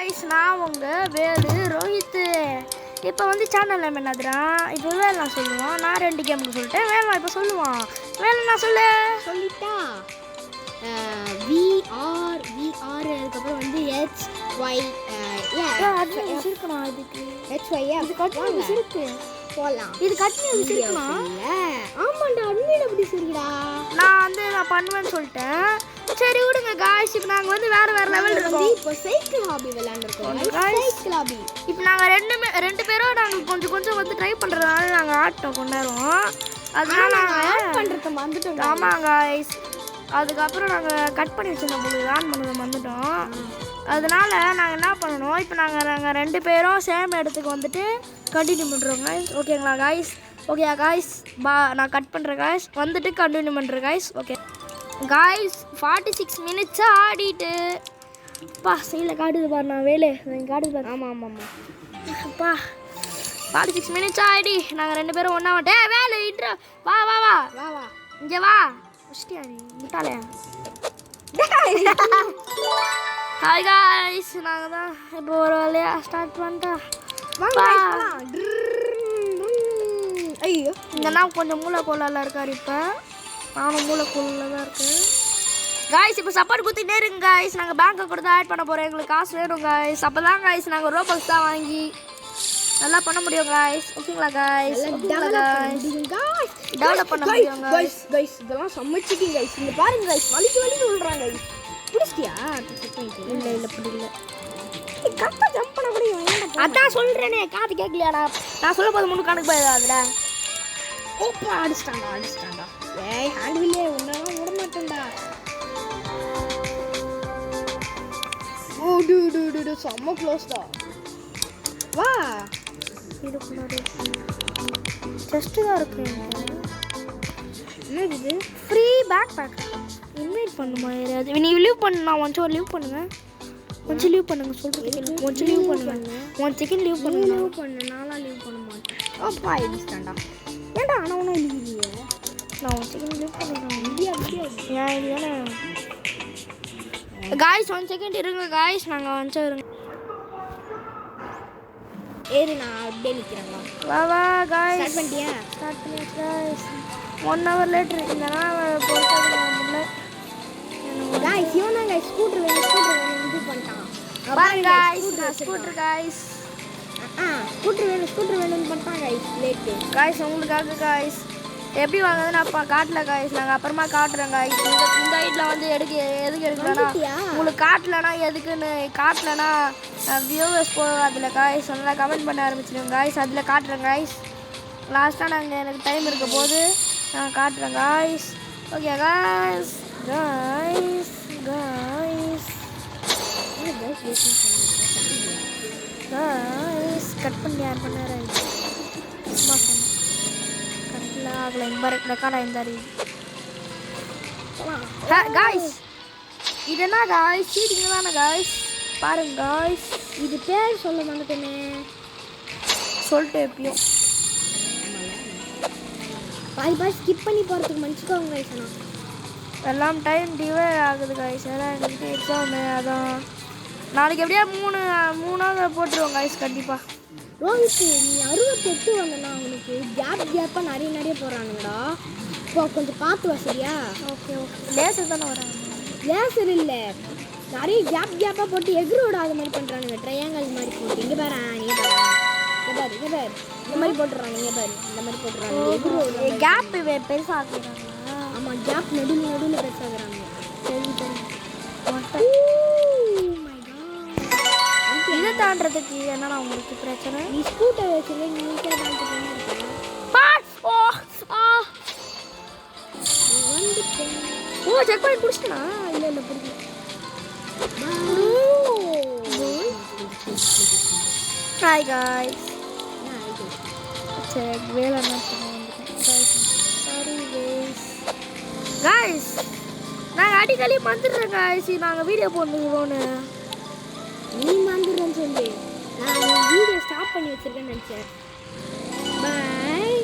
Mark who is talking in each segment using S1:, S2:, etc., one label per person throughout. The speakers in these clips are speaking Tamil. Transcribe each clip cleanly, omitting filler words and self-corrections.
S1: guys, நான் உங்க வேலு ரோஹித். இப்போ வந்து சேனல் நேம் என்னதுடா? இப்போ வேலை சொல்லுவான். நான் 2 கேமுக்கு சொல்லிட்டேன். வேலை இப்போ சொல்லுவான். வேலை நான்
S2: சொல்லிட்டா VR அதுக்கப்புறம் வந்து HY
S1: இருக்கணும். அதுக்கு
S2: HY
S1: இது கட்டினு இருக்கு.
S2: போலாம்.
S1: இது கட்டினு இருக்கணும்.
S2: ஆமாண்டா, அட்மின் எப்படி சொல்லுடா?
S1: நான் பண்ணுவேன்னு சொல்லிட்டேன். சரி விடுங்க गाइस. இப்போ நாங்க வந்து வேற லெவல் இருக்கோம்.
S2: இப்போ சைக்கிள் ஹாபி விளையாண்டுறோம். Cycle hobby.
S1: இப்போ நாங்க ரெண்டு பேரும் நாங்க கொஞ்சம் வந்து ட்ரை பண்றதால நாங்க ஆட்டோம் கொண்டாரோம். அதனால நாங்க
S2: ஆட் பண்றத மறந்துட்டோம்.
S1: ஆமா गाइस. அதுக்கப்புறம் நாங்க கட் பண்ணி வச்சிருந்தோம். போது ஆன் பண்ணத மறந்துட்டோம். அதனால நாங்க என்ன பண்ணனும்? இப்போ நாங்க ரெண்டு பேரும் சேம் இடத்துக்கு வந்துட்டு கண்டினியூ பண்றோம் गाइस. ஓகேங்களா गाइस? ஓகேயா गाइस? நான் கட் பண்றேன் गाइस. வந்துட்டு கண்டினியூ பண்றேன் गाइस. ஓகே गाइस 46 மினிட்ஸ் ஆடிட்டு பா சைடுல காடுது பாரு. நான் வேலே காடுது பாரு.
S2: ஆமா
S1: பா 46 மினிட்ஸ் ஆடி நாங்க ரெண்டு பேரும் ஒண்ணா வந்து வேலை இட்ற வா வா வா
S2: வா வா
S1: இங்க வா முஷ்டியா நீ முட்டாளே. ஹாய் गाइस, நாங்க தான் இப்போ ஒரு வேலையா ஸ்டார்ட் பண்ணிட்டோம்.
S2: வாங்க गाइस போலாம். ஐயோ
S1: இங்க நான் கொஞ்சம் மூளைக்கோளால இருக்காரு. இப்போ நானும் மூளைக்கோளால தான் இருக்கேன் गाइस. இப்போ சப்போர்ட் குத்திட்டே இருங்க गाइस. நாங்க பேங்க் அக்கவுண்ட் தான் ஆட் பண்ண போறோம். எங்களுக்கு காசு வேணும் गाइस. அப்பதான் गाइस நாங்க ரோபக்ஸ் தான் வாங்கி நல்லா பண்ண முடியும் गाइस. ஓகேங்களா गाइस? டெவலப் பண்ண முடியும்
S2: गाइस. இதெல்லாம் சமைச்சிங்க गाइस. இங்க பாருங்க गाइस, வலி சொல்றாங்க गाइस. புடிச்சியா? இல்ல புரியல. கரெக்ட்டா ஜம்ப் பண்ண முடியும்.
S1: அதான் சொல்றேனே, காது கேக்கலையாடா? நான் சொல்ல போது முன்னு கணக்கு போயிடாதடா.
S2: ஓப்பா அடிச்சிட்டான்டா. ஏய் ஹேண்ட்வில்லே உன்னலாம் விட மாட்டேன்டா. ஓ டு செம்ம க்ளோஸ்டா. வா
S1: இதுக்குள்ளார ஜஸ்ட் தான் இருக்கு.
S2: என்னது இது?
S1: Free back back. இன்வைட் பண்ணுமா யாராவது? நீ லீவ் பண்ணு. நான் ஒன்ஸ் லீவ் பண்ணுங்க. கொஞ்சம் லீவ் பண்ணுங்க. சொல்றது கேளு. கொஞ்சம் லீவ் பண்ணுங்க. 1 செகண்ட் லீவ் பண்ணுங்க.
S2: லீவ் பண்ணு. நான்லாம் லீவ் பண்ண மாட்டேன். அப்பா அடிச்சிட்டான்டா. ஏன்டா ஆனா ஒண்ணு இல்லையே.
S1: நான் 1 செகண்ட் லீவ் பண்ணுறேன்.
S2: இந்தியா
S1: ஏன் இதுதானே गाइस 1 செகண்ட் இருங்க गाइस. நாங்கள் வந்து இருங்க.
S2: ஏறு, நான் அப்படியே நிற்கிறேன்.
S1: வா வா गाइस.
S2: ஸ்டார்ட் பண்ணிட்டியா?
S1: ஸ்டார்ட் பண்ணியாச்சு गाइस. 1 hour லேட்டர் இல்லைனா போகிறது முடியல
S2: गाइस. இவன் தான் गाइस ஸ்கூட்டர் வேணும் இது பண்ணிட்டான்.
S1: பாருங்க गाइस. Scooter guys.
S2: ஸ்கூட்டர் வேணும்னு பண்ணிட்டான் गाइस. லேட்டு
S1: गाइस உங்களுக்காக गाइस. எப்படி வாங்குறதுன்னு அப்பா காட்டல गाइस. நாங்கள் அப்புறமா காட்டுறோம் गाइस. இந்த ஐட்டில் வந்து எதுக்கு எடுக்கலன்னா உங்களுக்கு காட்டலனா எதுக்குன்னு காட்டலனா வியூவர்ஸ் போகாதுல गाइस. நல்லா கமெண்ட் பண்ண ஆரம்பிச்சிடுங்க गाइस. அதில் காட்டுறேன் गाइस. லாஸ்ட்டாக நாங்கள் எனக்கு டைம் இருக்க போது நான் காட்டுறேன் गाइस. Okay guys. கட் பண்ணி யார் பண்ணாரு? சும்மா சொன்னேன். கரெக்டாக இங்கே பாரு ரெக்கார்ட் ஆயிருந்தாரு गाइस. இது என்ன गाइस? சீட்டிங்க தானே गाइस. பாருங்க गाइस.
S2: இது பேர் சொல்ல மாட்டேனே.
S1: சொல்லிட்டு எப்பயும்
S2: பாய் ஸ்கிப் பண்ணி போகிறதுக்கு மன்னிச்சுக்கோங்க गाइस.
S1: எல்லாம் டைம் டிவே ஆகுது गाइस. ஏன்னா எங்களுக்கு எக்ஸாமு. அதான் நாளைக்கு எப்படியா மூணாவது போட்டுருவோம் गाइस கண்டிப்பாக.
S2: ரோஹித், நீ 68 வந்தனா அவனுக்கு கேப்பாக நிறைய போகிறானுங்கடா. இப்போ கொஞ்சம் பார்த்து வா சரியா?
S1: ஓகே லேசர் தானே வராங்க.
S2: லேசர் இல்லை, நிறைய கேப்பாக போட்டு எக்ரோட அது மாதிரி பண்ணுறானுங்க. ட்ரையாங்கல் மாதிரி போட்டு இங்கே பாரு. நீங்கள் பாரு இந்த மாதிரி போட்டுறாங்க. நீங்கள் பாரு இந்த மாதிரி போட்டுறாங்க. எக்ரோட
S1: கேப் பெருசாக ஆக்குறாங்க.
S2: ஆமாம், கேப் நடுவில் பெருசாகிறாங்க.
S1: இதை தாண்டறதுக்கு என்னன்னா உங்களுக்கு பிரச்சனை?
S2: நீ ஸ்கூட்டர் வச்சுருக்க, நீ ஈஸியாக தாண்டிட்டு
S1: செக் பண்ணி பிடிச்சிட்டா? இல்லை பிடிக்கல. Hi guys. சரி வேலை என்ன சாரி गाइस. நாங்கள் அடிக்கடி வந்துடுறோம் गाइस. நாங்கள் வீடியோ போடணும்னு
S2: நீ வந்துடுறேன்னு சொல்லி நான் வீடியோ ஸ்டாப் பண்ணி வச்சிருக்கேன்னு நினச்சேன். பாய்.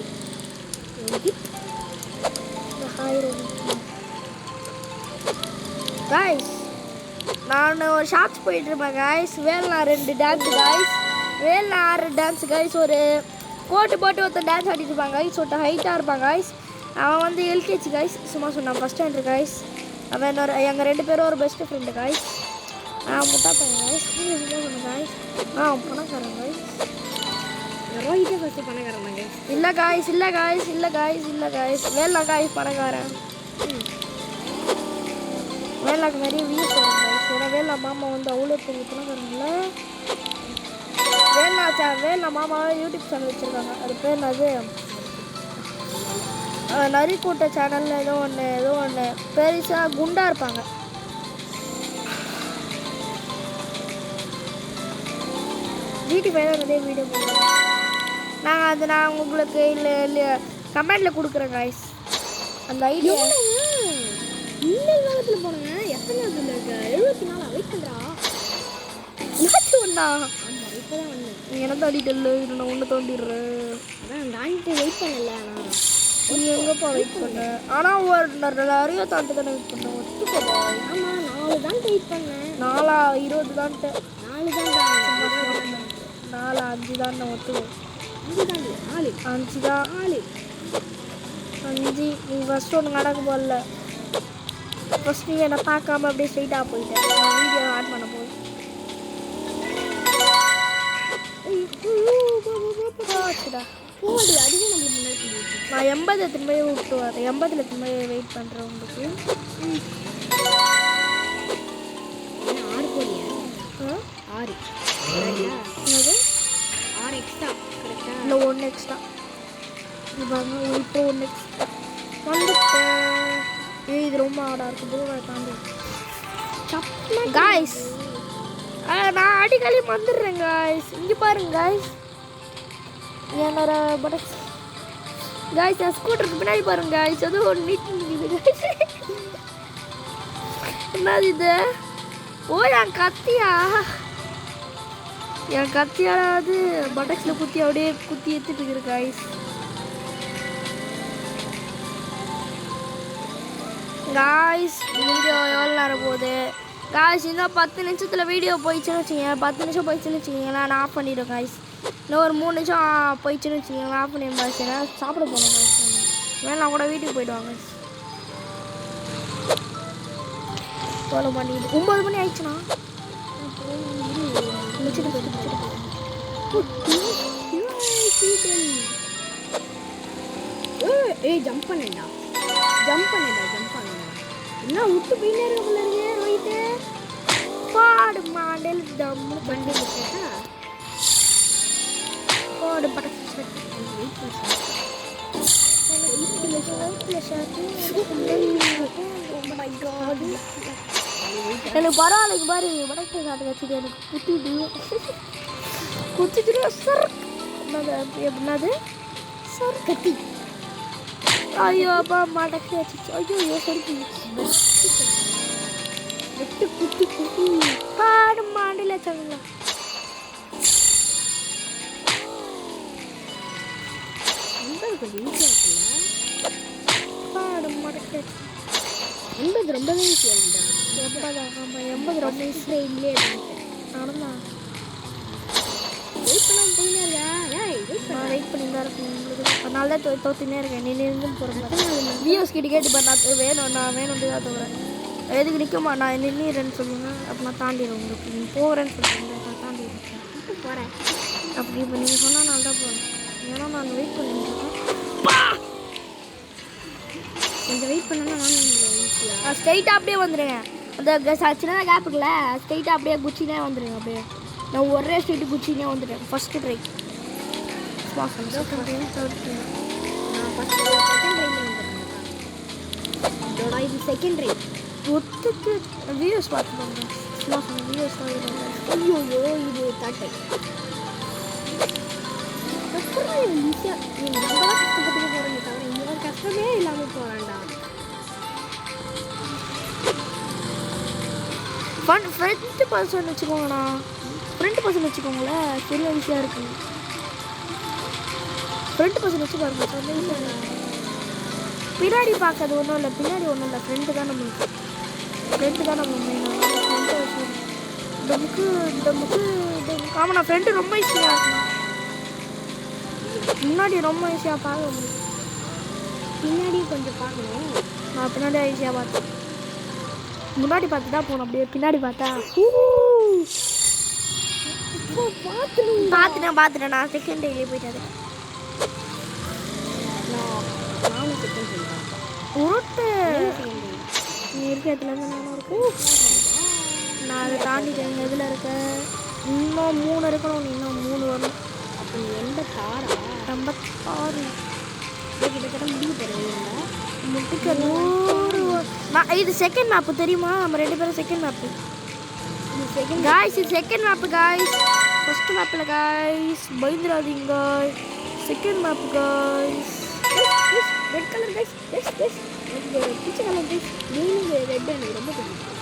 S1: गाइस நான் ஒரு ஷாப்ஸ் போயிட்டுருப்பேன் காய்ஸ். வேல்னா 2 டான்ஸ் காய்ஸ். வேல்னா 6 டான்ஸ் காய்ஸ். ஒரு கோட்டு போட்டு ஒருத்தர் டான்ஸ் ஆடிட்டு இருப்பாங்க காய்ஸ். ஒருத்தர் ஹைட்டாக இருப்பான் காய்ஸ். அவன் வந்து எல்கேஜி காய்ஸ். சும்மா சொன்னான் ஃபஸ்ட் ஸ்டாண்டர்ட் காய்ஸ். அவன் இன்னொரு எங்கள் 2 பேரும் ஒரு பெஸ்ட் ஃப்ரெண்டு காய்ஸ். முட்டா பையன் காய்ஸ். சும்மா சொன்னேன் காய்ஸ். பணக்காரன் காய்ஸ்.
S2: ரோஹித்தே ஃபஸ்ட்டு பணக்காரன் காய்ஸ்.
S1: இல்லை காய்ஸ், இல்லை காய்ஸ், இல்லை காய்ஸ், இல்லை காய்ஸ். வேல்னா காய்ஸ் பணக்காரன். வேலாக்கு நிறைய வியூஸ் வரும் காய்ஸ். ஏன்னா வேலா மாமா வந்து அவ்வளோ பெரிய பணக்காரங்கள. வேலா மாமா யூடியூப் சேனல் வச்சுருக்காங்க. அது பேர் என்னது, நரிக்கூட்ட சேனல் ஏதோ ஒன்று பெருசாக குண்டாக இருப்பாங்க. ஜிடி தான் நிறைய வீடியோ போடுவோம். நான் உங்களுக்கு இல்லை கமெண்டில் கொடுக்குறேன் காய்ஸ் அந்த ஐடியா.
S2: இந்த காலத்தில் போனேங்க. எத்தனை நேரத்தில் இருக்க 74 வெயிட் பண்ணுறா.
S1: ஒன்றா
S2: ஆமாம், இப்போ தான் வந்தேன்.
S1: நீ என்ன தாண்டிட்டு இல்லை, நான் ஒன்று தோண்டிடுறேன்.
S2: அதான் தாண்டிட்டு வெயிட் பண்ணல.
S1: நீ எங்கேப்பா வெயிட் பண்ண? ஆனால் ஒரு நிறைய தாண்டி தானே வெயிட் பண்ணேன். ஒத்துக்கோப்பா.
S2: ஆமாம், 4 தான் வெயிட் பண்ணேன்.
S1: 4 20 தான்ட்டு
S2: 4 தான்
S1: 4 5 தான் நான் ஒத்துக்கோம்.
S2: 5 தாண்டி 4
S1: 5 தான்
S2: 4
S1: 5. நீ ஃபஸ்ட்டு ஒன்று நடக்க போடல. ஃபஸ்ட் நீ என்னை பார்க்காம அப்படியே ஸ்ட்ரைட்டாக போயிட்டேன். நான் வீடியோ ஆட் பண்ண போது
S2: போடு. அதுவே நம்மளுக்கு முன்னாடி
S1: நான் 80 திரும்ப விட்டு வரேன். 80 திரும்ப வெயிட் பண்ணுறேன் உங்களுக்கு.
S2: 6 போடியா? 6
S1: என்னது
S2: 6 எக்ஸ்ட்ரா கரெக்டா?
S1: இல்லை 1 எக்ஸ்ட்ரா. இப்போ 1 எக்ஸ்ட்ரா வந்துட்டேன். இது ரொம்ப ஆடாக இருக்குது. தாண்டி காய்ஸ் நான் அடிக்கடி வந்துடுறேன் காய்ஸ். இங்கே பாருங்க காய்ஸ், என்னோட பட்டக்ஸ் காய்ஸ். என் ஸ்கூட்டருக்கு பின்னாடி பாருங்க காய்ஸ். அது ஒரு நீட் நிற்குது காய்ஸ். என்னது இது? ஓ என் கத்தியா? என் கத்தியாவது பட்டக்ஸில் குத்தி அப்படியே குத்தி எடுத்துட்டு இருக்குது காய்ஸ். காய்ஸ் வீடியோ எவ்வளோ நேரம் போகுது காய்ஸ்? இன்னும் 10 நிமிஷத்தில் வீடியோ போயிடுச்சுன்னு வச்சுக்கோங்க. 10 நிமிஷம் போயிடுச்சுன்னு வச்சுக்கிங்களா, நான் ஆஃப் பண்ணிவிடுவேன் காய்ஸ். இன்னும் ஒரு 3 நிமிஷம் போயிடுச்சுன்னு வச்சுக்கோங்க, ஆஃப் பண்ணிடுவேன். சாப்பிட போகணும் காய்ஸ். வேணா கூட வீட்டுக்கு போய்டுவாங்க காய்ஸ். எவ்வளோ மணி? 9 மணி ஆயிடுச்சுண்ணா.
S2: ஏய் ஜம்ப் பண்ணேன்டா. என்ன விட்டு போயினே இருக்குள்ள இருக்கு ரோஹித்.
S1: பாடு மாடல் தம்மு
S2: வண்டி கேட்டா
S1: பாடு படக்கு. எனக்கு பரவாயில்லைக்கு பாரு. வடக்கு சாட்டு வச்சுட்டு எனக்கு குத்திட்டு சார் எப்படின்னாது சார் கத்தி. ஐயோ அப்பா மடக்கி வச்சுச்சு. ஐயோ சரி வெட்டு குத்தி குத்தி பாடு மாடியில் வச்சாங்களா.
S2: கொஞ்சம் ஈஸியாக இருக்குல்ல.
S1: பாடு மடக்கி
S2: 80 ரொம்பவே ஈஸியாக இருக்குடா.
S1: 80 ஆமாம் 80 ரொம்ப ஈஸியாக
S2: இல்லையே
S1: நடந்தா.
S2: வெயிட் பண்ணாமல் போயினே இருக்கா.
S1: நான் வெயிட் பண்ணி தான் இருக்கேன் உங்களுக்கு. அதனால தான் தோத்தினே இருக்கேன். நீ நின்று போகிறேன். வியூஸ் கிட்ட கேட்டு நான் வேணும்னு தான் தோறேன். எதுக்கு நிற்குமா? நான் நின்றுறேன்னு சொல்லுங்க. அப்போ நான் தாண்டிடுவேன். உங்களுக்கு நீ போகிறேன்னு சொல்லுங்க, நான் தாண்டிடுறேன்.
S2: போகிறேன்
S1: அப்படி இப்போ நீங்கள் சொன்னால் நான் தான் போகிறேன். ஏன்னா நான் வெயிட் பண்ணிட்டுருக்கேன்.
S2: கொஞ்சம் வெயிட் பண்ணனா
S1: நான் ஸ்ட்ரைட்டாக அப்படியே வந்துடுங்க. அந்த சின்னதாக கேப் இருக்குல்ல, ஸ்ட்ரைட்டாக அப்படியே குச்சினே வந்துடுங்க. அப்படியே நான் ஒரே ஸ்ட்ரைட்டு குச்சினே வந்துட்டேன். ஃபஸ்ட்டு ட்ரை
S2: நான் ஃபஸ்ட்டு செகண்ட் ட்ரை
S1: ஒத்துக்கு வியூஸ் பார்த்துக்கோங்க. வியூஸ்
S2: ஐயோ இது தேர்ட் ட்ரை. ஈஸியாக நீங்கள் நம்ம தான் கஷ்டப்பட்டு போகிறீங்க தவிர இங்கே கஷ்டமே இல்லாமல் போகிறான்டா.
S1: ஃப்ரெண்ட் பர்சன் வச்சுக்கோங்கண்ணா. ஃப்ரெண்ட் பர்சன் வச்சுக்கோங்களேன். சரியா ஈஸியாக இருக்குது. ஃப்ரெண்ட் பர்சன் வச்சு பாருங்க. பின்னாடி பார்க்கறது ஒன்றும் இல்லை. பின்னாடி ஒன்றும் இல்லை. ஃப்ரெண்டு தான் நம்மளுக்கு. ஃப்ரெண்டு தான் நம்ம மெயினாக ஃப்ரெண்டு டமுக்கு டமுக்கு டமுக்கு. ஆமாம் நான் ஃப்ரெண்டு ரொம்ப ஈஸியாக இருக்கணும். முன்னாடி ரொம்ப ஈஸியாக பார்க்க முடியும்.
S2: பின்னாடி கொஞ்சம் பார்க்கணும்.
S1: நான் பின்னாடி ஈஸியாக பார்த்தேன். முன்னாடி பார்த்து தான் போகணும், அப்படியே பின்னாடி பார்த்தா பார்த்துட்டேன். நான் செகண்ட் டேலேயே போயிட்டாரு.
S2: நானும் செகண்ட் சொல்கிறேன்.
S1: உருட்டு நீ இருக்க இடத்துலேருந்து நானும் இருக்கேன். நான் அதை தாண்டிட்டேன். எதில் இருக்க இன்னும் 3 இருக்கணும். நீ இன்னும் 3 வரணும்.
S2: அப்போ நீ எந்த காரா
S1: 86
S2: கிட்டத்தட்ட முடிவு தருவீங்களா?
S1: முட்டுக்கு 100. இது செகண்ட் மேப்பு தெரியுமா? நம்ம 2 பேரும் செகண்ட் மேப்பு.
S2: செகண்ட்
S1: காய்ஸ் இது செகண்ட் மேப்பு காய்ஸ். ஃபர்ஸ்ட் மேப்பில் காய்ஸ் பயந்துடாதீங்க. Second map guys.
S2: Red colour guys. எனக்கு பிச்சை கலர் கைஸ். க்ரீனு ரெட் எனக்கு ரொம்ப பிடிக்கும்.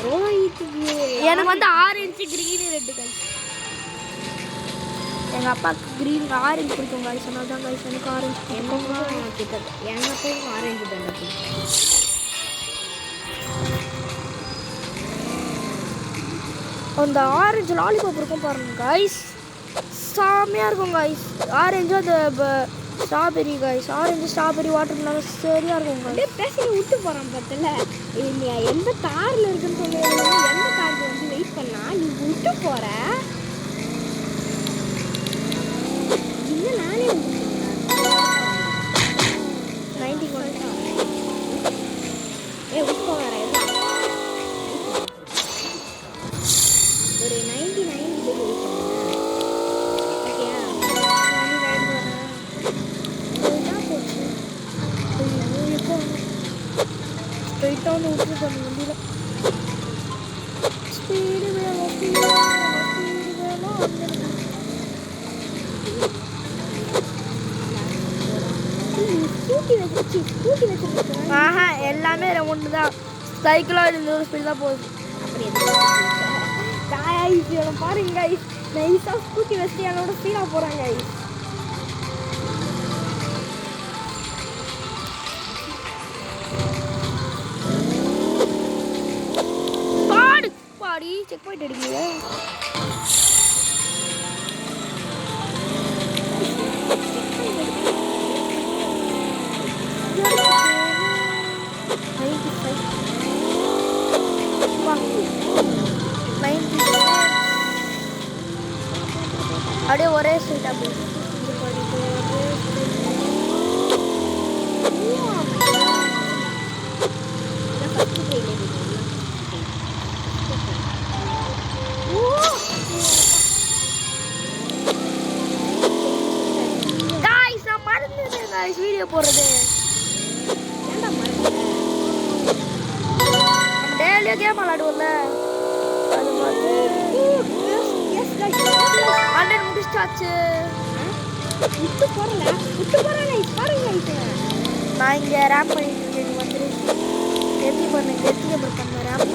S2: ரோஹித்துக்கு
S1: எனக்கு வந்து ஆரஞ்சு க்ரீனு ரெட்டு காய்ஸ். எங்கள் அப்பாவுக்கு க்ரீன் ஆரஞ்சு பிடிக்கும் காய்ஸ். சொன்னால் தான் காய்ஸ் எனக்கு ஆரஞ்சு பிடிக்கும்.
S2: எங்கள் அப்பாவுக்கும் ஆரஞ்சு தானே பிடிக்கும்.
S1: அந்த ஆரஞ்சு லாலிபாப் இருக்கும் பாருங்க காய்ஸ். செம்மையாக இருக்கும் காய்ஸ். ஆரஞ்சு அந்த strawberry guys. Orange strawberry water melon சரியாக இருக்கும் காய்ஸ்.
S2: அப்படியே பேசி விட்டு போகிறான் பார்த்தல. நீ எந்த காரில் இருக்குன்னு சொல்லி எந்த காருக்கு வந்து வெயிட் பண்ணா நீ விட்டு போகிற. இன்னும் நானே வந்து
S1: 90
S2: விட்டு போகிறேன். ஒரு 99 வெயிட் பண்ணுறேன். ஓகேயா?
S1: ஸ்ட்ரைட்டாக வந்து விட்டு பண்ண முடியல. ஸ்பீடு வேணும், ஸ்பீடு வேணும்.
S2: ஸ்கூட்டி வச்சுருக்கேன்.
S1: ஆஹா எல்லாமே ஒன்று தான். சைக்கிளாக இருந்த ஸ்பீடு தான் போகுது.
S2: அப்படி காய்ஸ் பாருங்க காய்ஸ். நைஸாக ஸ்கூட்டி வச்சுட்டு என்னோட ஸ்பீடாக போகிறாங்க காய்ஸ்.
S1: பாடி செக் பாயிண்ட் அடிக்கல. அப்படியே ஒரே ஸ்ட்ரீட் அப்படி வீடியோ போடுறது. டெய்லியும் கேம் விளாடுவோம்ல, அது பார்த்து 100 முடிச்சாச்சு. நான் இங்கே ரேப் பண்ணிட்டு இருக்கேன். வந்துரு எத்தி பண்ண ரேப்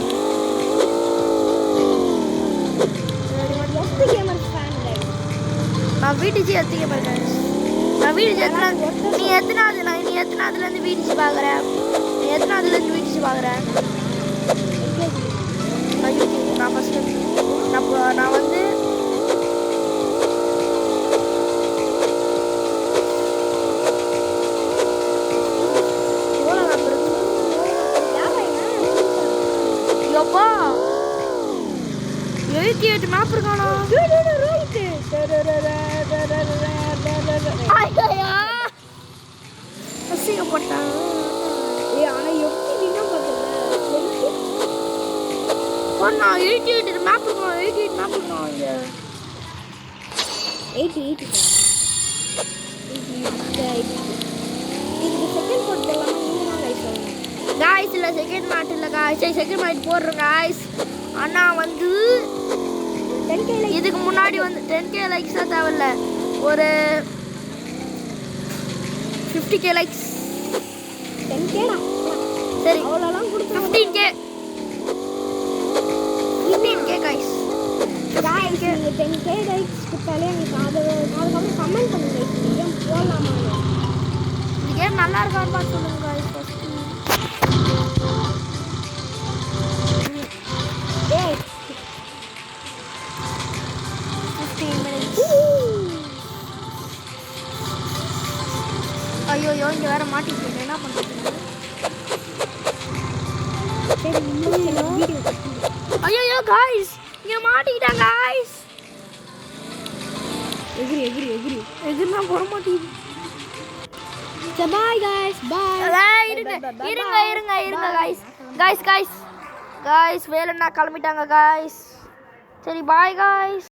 S1: நான் வீட்டுச்சு எத்திக்க போயிருக்கேன். நான் வீடிச்சு நீ எத்தனாவதுலேருந்து வீடிச்சு பார்க்குறேன். நீ எத்தனாவதுலேருந்து வீடிச்சு பார்க்குறேன். நான் யூடியூப் நான் ஃபஸ்ட்டு நான் வந்து எப்பா 88 மேப் இருக்கானா? அசிங்கப்பட்டான்.
S2: ஆனால் எப்படி நீங்க
S1: நான் 88 மேப் இருக்கான். 88 மேப் இருக்கான். இங்கே
S2: 88 இதுக்கு செகண்ட் போட்டு எல்லாமே நீங்கள் தான் லைஃப் ஆகணும்
S1: காய்ஸ். இல்லை செகண்ட் மேட் இல்லை காய்ஸ். செகண்ட் மேட் போடுறோம் காய்ஸ். ஆனால் வந்து
S2: 10K
S1: இதுக்கு முன்னாடி வந்து 10K லைக்ஸ் தான் தேவையில்ல, ஒரு 50K லைக்ஸ்.
S2: 10K தான்
S1: சரி,
S2: அவ்வளோலாம் கொடுத்து
S1: 15K காய்ஸ்.
S2: காய்ஸ் நீங்கள் 10K லைக்ஸ் கொடுத்தாலே எனக்கு அதுக்கப்புறம் கமெண்ட் பண்ணுங்க கேம் போடலாமா.
S1: இந்த கேம் நல்லா இருக்கான்னு பார்த்து சொல்லுங்க காய்ஸ். ஃபஸ்ட்டு ஐயோ இங்கே வேற மாட்டிக்கிட்டு என்ன பண்ணுறது?
S2: சரி வீடியோ
S1: ஐயோ காய்ஸ் இங்கே மாட்டிக்கிட்டாங்க காய்ஸ். எகிரினா போட மாட்டேங்குது.
S2: பாய் guys பாய்.
S1: இருங்க காய்ஸ் வேலைன்னா கிளம்பிட்டாங்க காய்ஸ். சரி பாய் காய்ஸ்.